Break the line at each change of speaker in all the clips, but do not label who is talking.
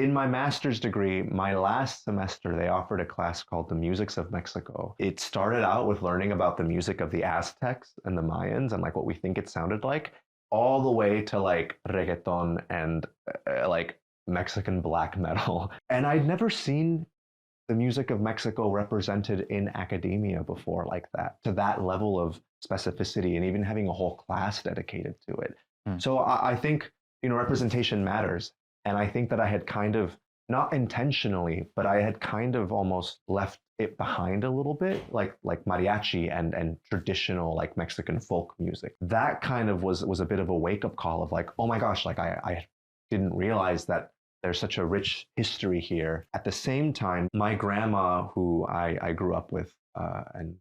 In my master's degree, my last semester, they offered a class called The Musics of Mexico. It started out with learning about the music of the Aztecs and the Mayans and like what we think it sounded like, all the way to like reggaeton and like Mexican black metal. And I'd never seen the music of Mexico represented in academia before like that, to that level of specificity and even having a whole class dedicated to it.
Hmm.
So I think, representation matters. And I think that I had kind of, not intentionally, but I had kind of almost left it behind a little bit, like mariachi and traditional like Mexican folk music. That kind of was a bit of a wake up call of like, oh my gosh, like I didn't realize that there's such a rich history here. At the same time, my grandma, who I grew up with and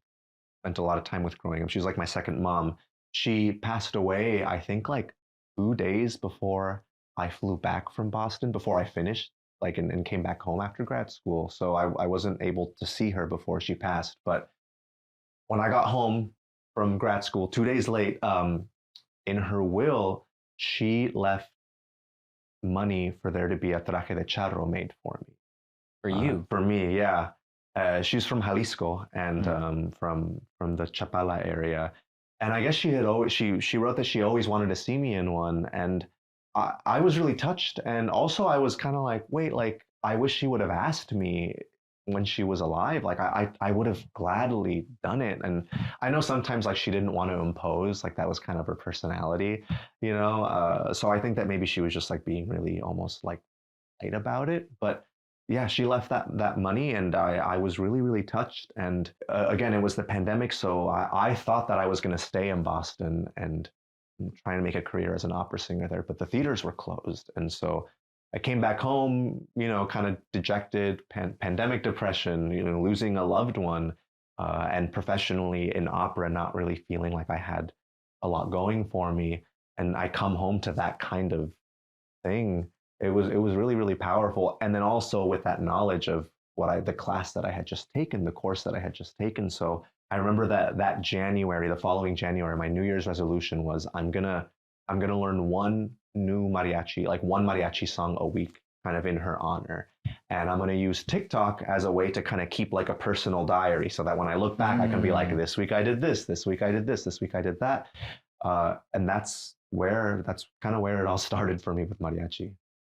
spent a lot of time with growing up, she was like my second mom. She passed away, I think, like 2 days before I flew back from Boston, before I finished, like, and came back home after grad school. So I wasn't able to see her before she passed. But when I got home from grad school, 2 days late, in her will, she left money for there to be a traje de charro made for me.
For you?
For me, yeah. She's from Jalisco and from the Chapala area, and I guess she wrote that she always wanted to see me in one, and I was really touched, and also I was kind of like, wait, like I wish she would have asked me when she was alive. Like I would have gladly done it, and I know sometimes like she didn't want to impose, like that was kind of her personality, So I think that maybe she was just like being really almost like light about it, but yeah, she left that money, and I was really really touched. And again, it was the pandemic, so I thought that I was going to stay in Boston and try and make a career as an opera singer there, but the theaters were closed, and so I came back home, kind of dejected, pandemic depression, losing a loved one, and professionally in opera, not really feeling like I had a lot going for me, and I come home to that kind of thing. It was really really powerful, and then also with that knowledge of the class that I had just taken, the course that I had just taken. So I remember that January, the following January, my New Year's resolution was I'm gonna learn one new mariachi, like one mariachi song a week, kind of in her honor, and I'm gonna use TikTok as a way to kind of keep like a personal diary, so that when I look back, I can be like, this week I did this week I did this week I did that, and that's kind of where it all started for me with mariachi.